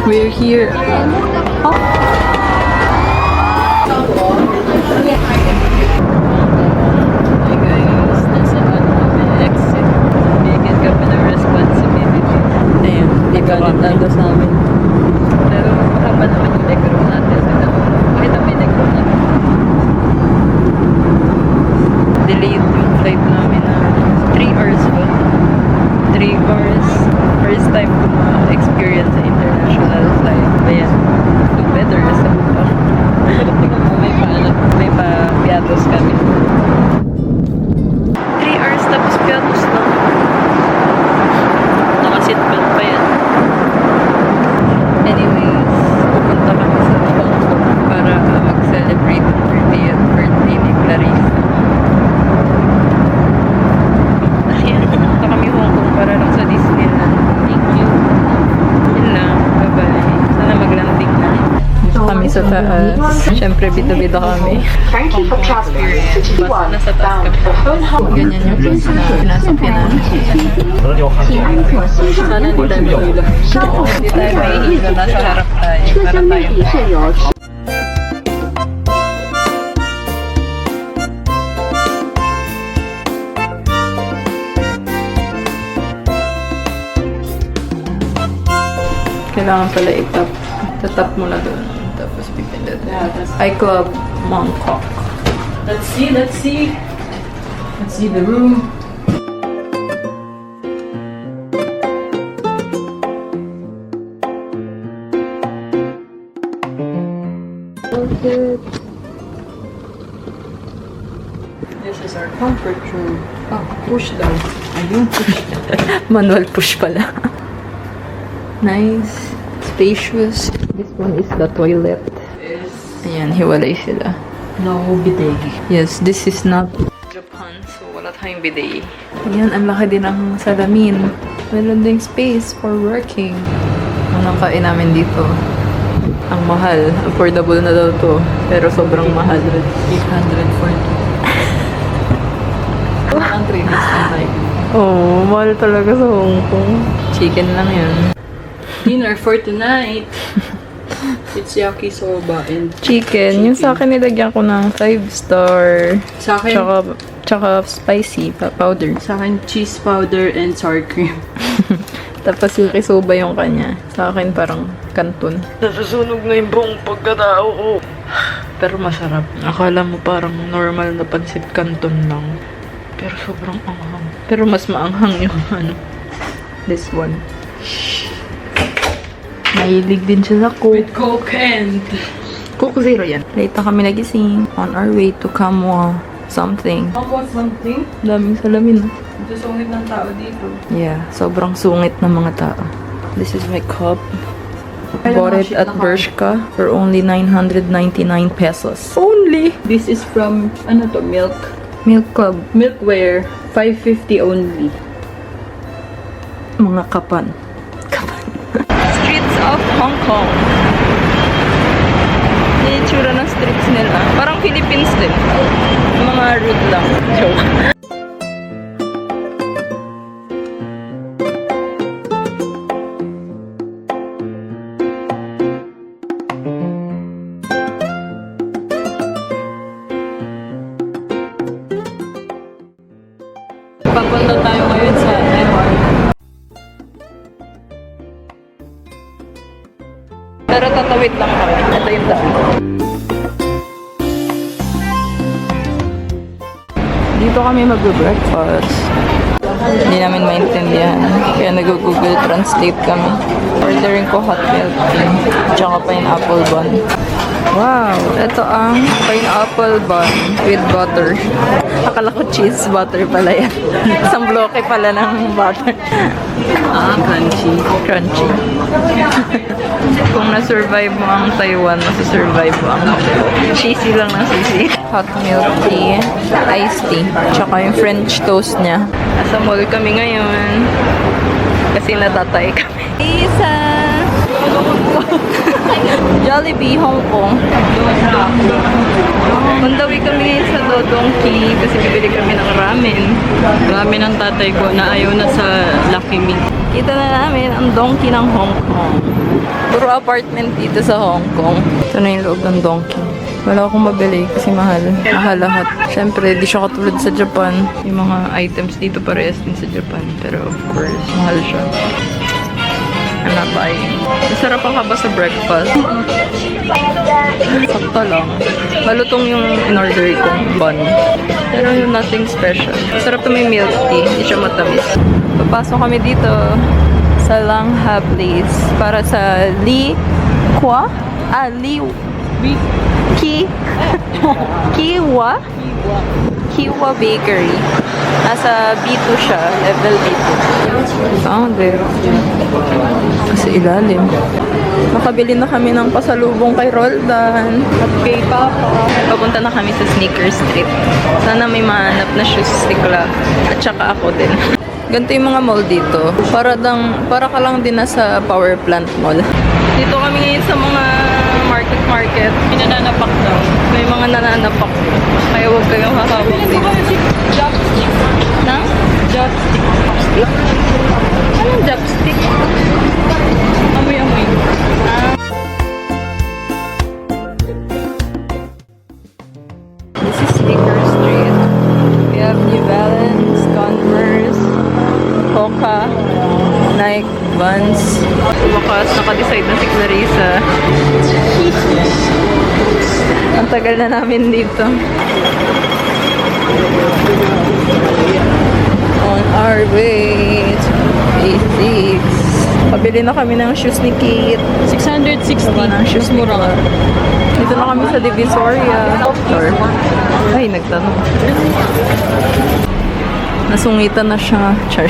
We're here. Hey guys, nasa exit. Bigyan ka pa ng responsibility. Ayan, di ba nagtago sa amin? Pero mahaba naman yung negro natin. Kahit na may negro natin. Delayed yung flight namin na 3 hours ba? 3 hours. First time ko ma-experience sa international flight. Ayan, do better sa ito. Pero tingnan mo, may pa-piatos kami. 3 hours tapos piatos lang. Naka-seatbelt pa yan. Anyways, pupunta kami sa Hong Kong para mag-celebrate ang birthday ni Clarissa. Ayan, pupunta kami Hong Kong para lang sa Disneyland. Thank you. Yun lang. Bye-bye. Sana mag-landing na. Dito kami sa taas. Siyempre, bida-bida kami. Thank you for traveling to T1 Nasa taas bound for kami. Hong Kong. Ganyan yung place na pinasakyan namin. Sana hindi tayo mahilo. Hindi tayo mahihilo. Nasa harap tayo. Para tayo. Kailangan pala itap. Tatap mo na doon. Tapos pipindot. iClub Mongkok. Let's see the room. This is our comfort room. Oh, push down. Ayun, push down. Manual push pala. Nice. Spacious. This one is the toilet. Ayan, hiwalay sila. No bidet. Yes, this is not Japan, so wala tayong bidet. Ayan, ang laki din ng salamin. Meron ding space for working. Anong kain namin dito? Ang mahal. Affordable na daw to. Pero sobrang mahal. 840. Ang 3 days na tayo. Oh, mahal talaga sa Hong Kong. Chicken lang yun. Dinner for tonight. It's yakisoba and Chicken. Yung sa akin nilagyan ko ng 5-star. sa akin, Tsaka spicy powder. sa akin cheese powder and sour cream. Tapos yung kisoba yung kanya. Sa akin parang kanton. Nasusunog na yung buong pagkatao ko. Pero masarap. Akala mo parang normal na pansit kanton lang. Pero sobrang anghang. Pero mas maanghang yung this one. Mahilig din siya sa Coke. With Coke and Coke Zero yan. Late na kami nagising. On our way to Kamwa something. something. Daming salamin. Ito sungit ng tao dito. Yeah, sobrang sungit ng mga tao. This is my cup. Bought it at Bershka for only 999 pesos. Only! This is from, ano to, Milk. Milk Club. Milkware. 550 only. Mga kapan. Streets of Hong Kong. Yung itsura ng streets nila. Parang Philippines din. Mga route lang. Joke. Papunta tayo ngayon sa MR. Pero tatawid lang kami. Ito yung daan. Dito kami mag-breakfast. Hindi namin maintindihan. Kaya nag-Google Translate kami. Ordering ko hot milk tea. Tsaka pineapple bun. Wow! Ito ang pineapple bun with butter. Akala ko cheese butter pala yan. Isang bloke pala ng butter. Crunchy. Crunchy. Kung na-survive mo ang Taiwan, nasa-survive mo ang Hong Kong. Cheesy lang ng sisi. Hot milk tea, iced tea, tsaka yung French toast niya. Nasa mall kami ngayon. Kasi natatay kami. Isa! Jollibee, Hong Kong. Mandawi kami ngayon sa Dodongki kasi bibili kami ng ramen. Grabe ng tatay ko na ayaw na sa Lucky Me. Kita na namin ang Donkey ng Hong Kong. Puro apartment dito sa Hong Kong. Ito na yung loob ng Donkey. Wala akong mabili kasi mahal. Mahal lahat. Siyempre, di siya katulad sa Japan. Yung mga items dito parehas din sa Japan. Pero of course, mahal siya. I'm not buying. Masarap ang haba sa breakfast. Sakto lang. Malutong yung in-order kong bun. Pero yung nothing special. Sarap na may milk tea. Hindi siya matamis. Papasok kami dito sa Langha Place para sa Li Kwa? Kiwa Bakery. Nasa B2 siya, level B2. Founder. Kasi ilalim. Nakabili na kami ng pasalubong kay Roldan at kay Papa. Papunta na kami sa Sneaker Street. Sana may mahanap na shoes si Cla. At saka ako din. Ganito yung mga mall dito. Para ka lang din nasa power plant mall. Dito kami ngayon sa mga market. Pinananapak daw. May mga nananapak. Kaya huwag kayong hahawak dito. Chopstick. Na? Chopstick. Anong chopstick? Amoy-amoy. This is Sneaker Street. We have New Balance, Converse, Hoka, Nike, Vans. Wakas, naka-decide na si Clarissa. Ang tagal na namin dito. On our way to A6. Pabili na kami ng shoes ni Kate. 660. Saka ng shoes ni mura. Clara. Dito na kami sa Divisoria. Ay, nagtanong. Nasungitan na siya. Char.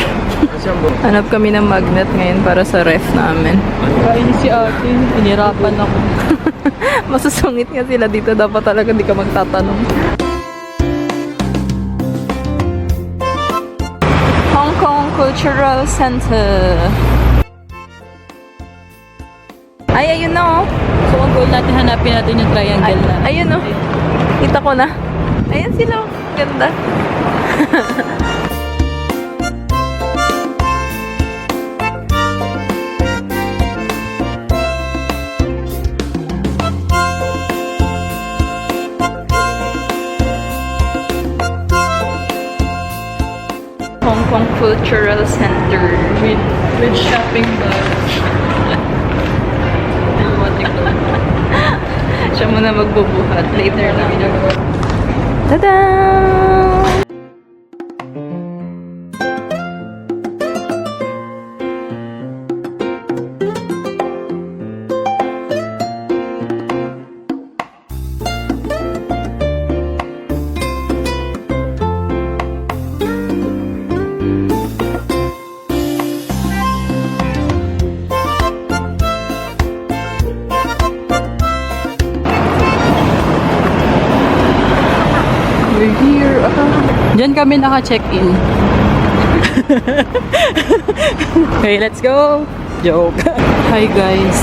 Hanap kami ng magnet ngayon para sa ref namin. Kain si ate. Inirapan ako. Masusungit nga sila dito. Dapat talaga di ka magtatanong. Hong Kong Cultural Center. Ay, ayun na oh. So, ang goal natin, hanapin natin yung triangle na. Ayun oh. Kita ko na. Ayan sila oh. Ganda. Hong Kong Cultural Center. With shopping bag. Siya muna magbubuhat. Later na. Tada! We're here. Diyan kami naka-check-in. Okay, let's go. Joke. Hi guys.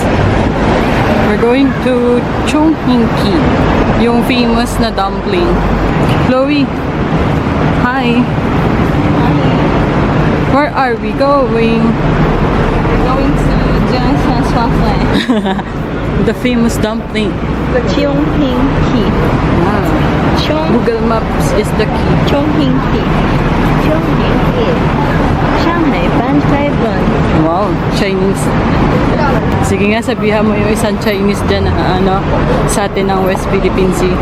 We're going to Chongqingqi, yung famous na dumpling. Chloe. Hi. Where are we going? We're going to Jiangshan Shuafan. The famous dumpling. The Chongqingqi. Wow. Google Maps is the key. Chongqingqi. Chongqingqi. Shanghai Bantai-Ban. Wow, Chinese. Sige nga, sabihan mo yung isang Chinese dyan na sa atin ng West Philippine Sea.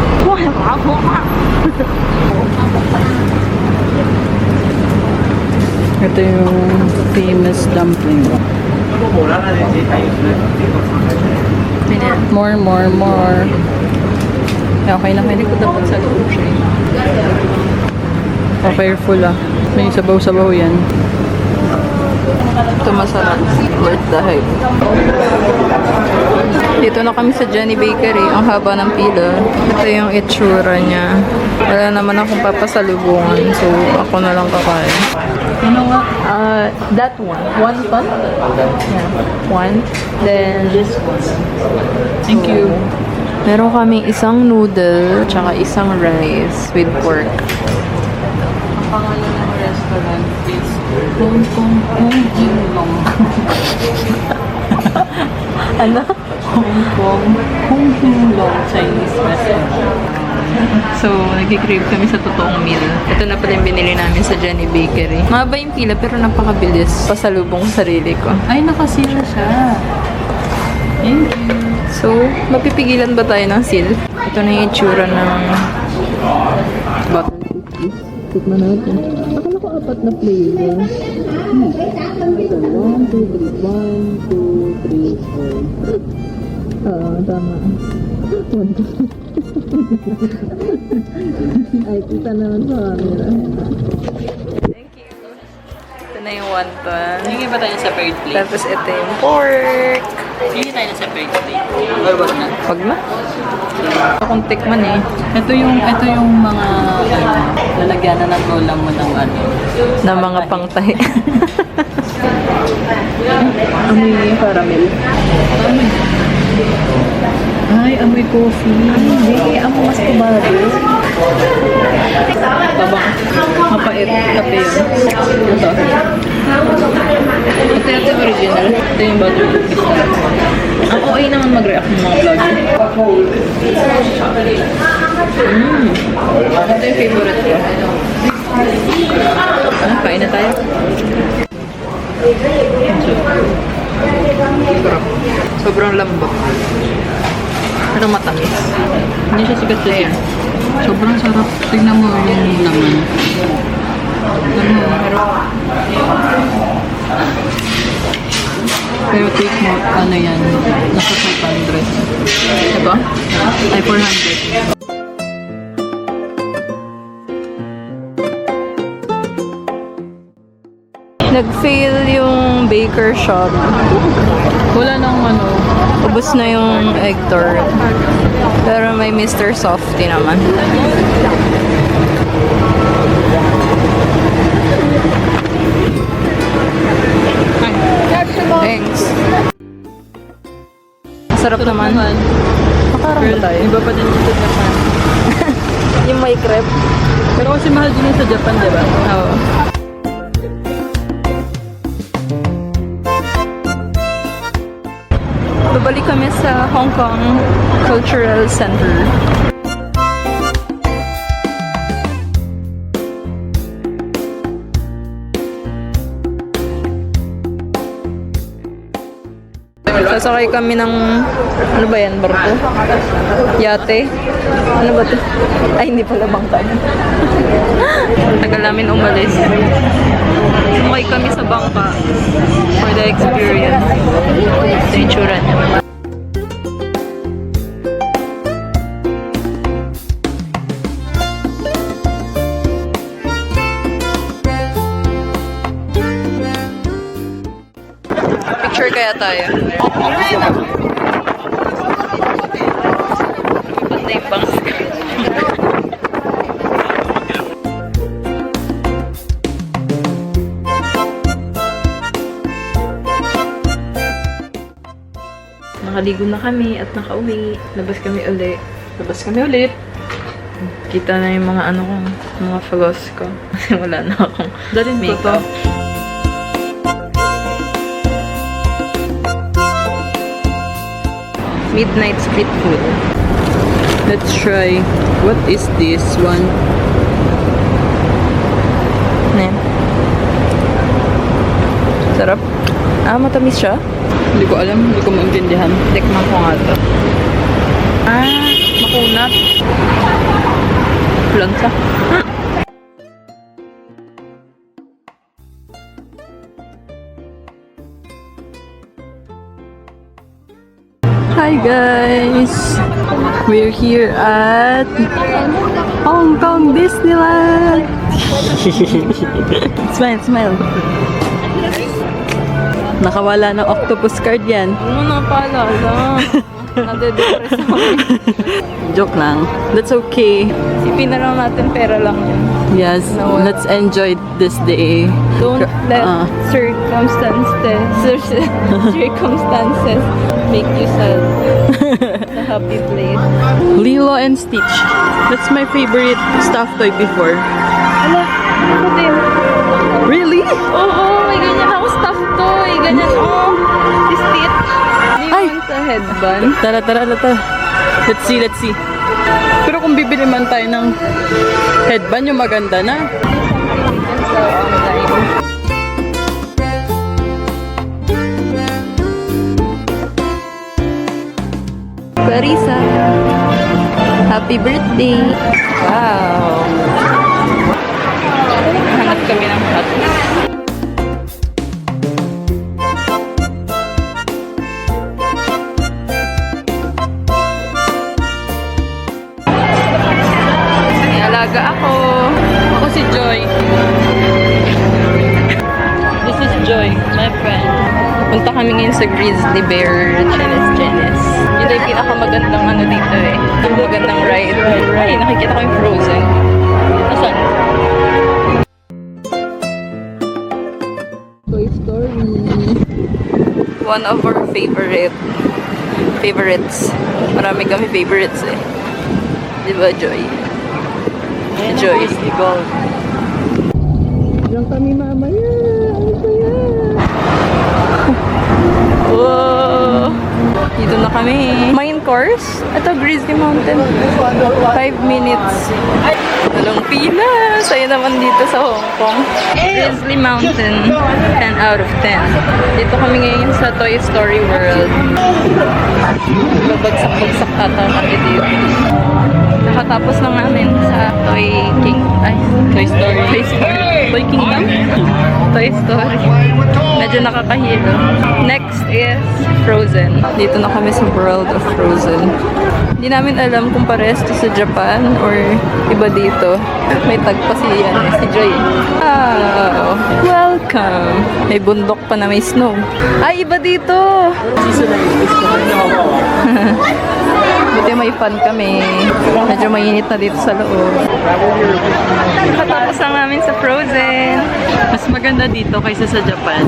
Ito yung famous dumpling. More. Okay na, hindi ko dapat sa loob siya. Oh, careful ah. May sabaw-sabaw yan. Ito masarap. Worth the hype. Dito na kami sa Jenny Bakery. Ang haba ng pila. Ito yung itsura niya. Wala naman akong papasalubungan. So, ako na lang kakain. Ano nga? That one. One ton? Yeah. One. Then, this one. Thank you. Meron kaming isang noodle, tsaka isang rice with pork. Ang pangalan ng restaurant is Hong Kong Hong Jin Long. Ano? Hong Kong Hong Jin Long Chinese restaurant. So, nag-crave kami sa totoong meal. Ito na pala yung binili namin sa Jenny Bakery. Mahaba yung pila pero napakabilis. Pasalubong sa sarili ko. Ay, nakasira siya. Thank you. So, mapipigilan ba tayo ng seal? Ito na yung itsura ng butter cookies. Tikman natin. Akala ko apat na flavor. 1, 2, 3, 1, 2, 3, 4. Tama. 1, 2. Ay, kita naman sa camera. Thank you. Ito na yung wonton. Hindi ba tayo sa separate plate? Tapos ito yung pork. Hindi tayo sa separate plate. Or wag na? Wag na. Akong tikman eh. Ito yung mga lalagyan na ng ulam mo ng ano. Na mga pangtahi. Amoy yung caramel. Ay, amoy coffee. Hindi, amoy mas kubado. Tabang. Mapait. Kape yun. Ito. Ito yung original. Ito yung butter cookies. Ang OA naman mag-react ng mga vlogger. Ito yung favorite ko. Kain na tayo. Sarap. Sobrang lambot. Pero matamis. Hindi siya sikat siya. Sobrang sarap. Tignan mo yung laman. Pero take note, ano yan, nasa 500. Diba? Ay, 400. Nag-fail yung baker shop. Wala nang ano. Ubus na yung egg tart. Pero may Mr. Softy naman. Thanks. Sarap naman. Makarang ba tayo? Iba pa din dito sa Japan. Yung may crepe. Pero kasi mahal din yun sa Japan, di ba? Oo. Babalik kami sa Hong Kong Cultural Center. Sasakay kami ng, ano ba yan, barko? Yate? Ano ba ito? Ay, hindi pala bangka. Tagal namin umalis. Sumakay kami sa bangka for the experience. Ito yung tsura niya. Picture kaya tayo. Lumipad na yung bangs. Nakaligo na kami at nakauwi. Labas kami ulit. Kita na yung mga ano ko, mga floss ko. Kasi wala na akong makeup. Midnight street food. Let's try. What is this one? Ayan. Sarap. Matamis siya. Hindi ko alam. Hindi ko maintindihan. Tikman ko nga ito. Makunat. Lansa. Hi guys! We're here at Hong Kong Disneyland! Smile, smile. Nakawala ng octopus card yan. Ano na paalala? Nade-depress ako. Joke lang. That's okay. Sipin na lang natin, pera lang yun. Yes, let's enjoy this day. Don't let circumstances make you sad. It's a happy place. Lilo and Stitch. That's my favorite stuffed toy before. Ala, ako din. Really? Oo, may ganyan ako stuffed toy. Ganyan, si Stitch. Ay! Ay! Sa headband. Tara, tara, tara. Let's see, let's see. Pero kung bibili man tayo ng headband, yung maganda na. Sa online. Clarissa, happy birthday! Wow! Hanap kami ng hot. May alaga ako. Ako si Joy. This is Joy, my friend. Punta kami ngayon sa Grizzly Bear Chenes. Yun yung pinakamagandang ano dito eh. Magandang ride. Ay, nakikita ko yung Frozen. Nasaan? Toy Story. One of our favorites. Marami kami favorites eh. Di ba, Joy? Joy. Gold. Diyan kami mamaya. Ano ba yan? Wow! Dito na kami. Main course? Ito, Grizzly Mountain. 5 minutes. Walang pila. Saya naman dito sa Hong Kong. Grizzly Mountain. 10 out of 10. Dito kami ngayon sa Toy Story World. Babagsak-bagsak ata kami dito. Nakatapos lang namin sa Toy Story. Toy Kingdom? Toy Story. Medyo nakakahilo. Next is Frozen. Dito na kami sa World of Frozen. Hindi namin alam kung parehas to sa Japan or iba dito. May tag pa si Joy. Wow! Welcome! May bundok pa na may snow. Ay, iba dito! Buti may fun kami. Medyo mainit na dito sa loob. Nakatapos lang namin sa Frozen. Mas maganda dito kaysa sa Japan.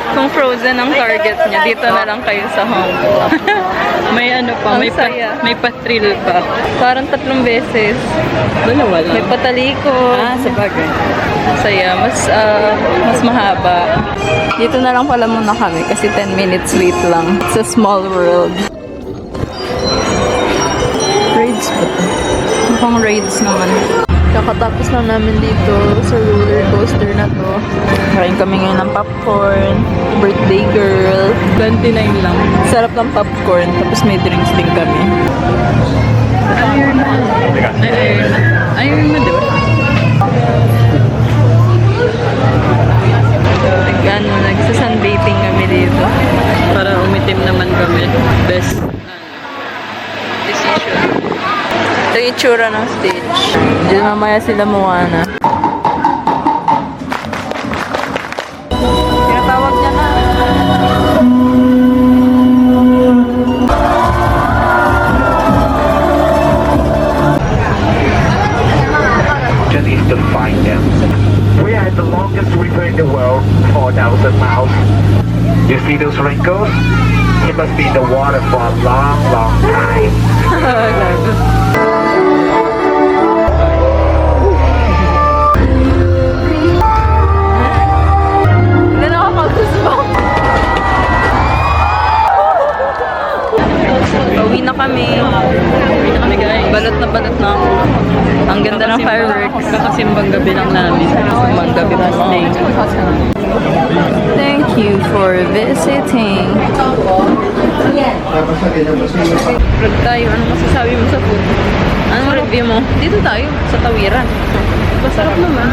Kung Frozen ang target niya, dito na lang kayo sa Hong Kong. May ano pa, Ang may saya. may pa-thrill pa. Parang 3 beses. Dalawa lang. May patalikod. Sa bagay. Saya. Mas mahaba. Dito na lang pala muna kami kasi 10 minutes wait lang. It's a small world. Raids ba ito? Mukhang raids naman. Kakatapos lang namin dito sa roller coaster na to. Kain kami ngayon ng popcorn. Birthday girl. 29 lang. Sarap ng popcorn. Tapos may drinks din kami. Iron na. Iron na, di ba? Nagsasunbathing kami dito. Para umitim naman kami. Best Decision. Ito yung itsura ng stage. Diyan mamaya sila Moana. Tinatawag niya na. Is to find them. We are the longest river in the world, 4,000 miles. You see those wrinkles? It must be the water for a long, long time. Hindi na ako mag-goosebump. Uwi na kami. Uwi na kami, guys. Balot na ako. Ang ganda ng fireworks. Kakasimbang gabi lang namin. Kakasimbang gabi last day. Thank you for visiting. Vlog tayo. Ano masasabi mo sa food? Ano review mo? Dito tayo, sa Tawiran. Masarap naman.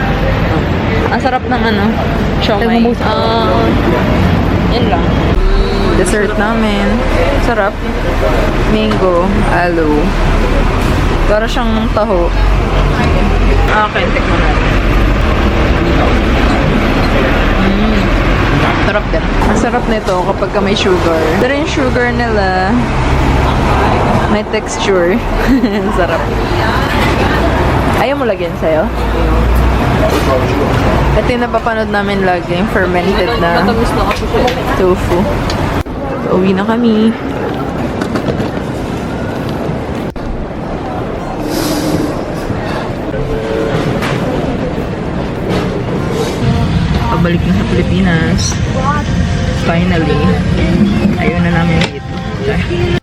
Ang sarap ng ano? Siomay. Yun lang. Dessert namin. Sarap. Mango. Aloe. Para siyang taho. Akin, tikman natin. Sarap din. Ang sarap nito kapag ka may sugar. Pero yung sugar nila, may texture. Sarap. Ayaw mo lagyan sa'yo? Ito yung napapanood namin lagi, yung fermented na Matamis na kasi siya. tofu. So, uwi na kami. Pabalik na sa Pilipinas. Finally. Ayun na namin dito.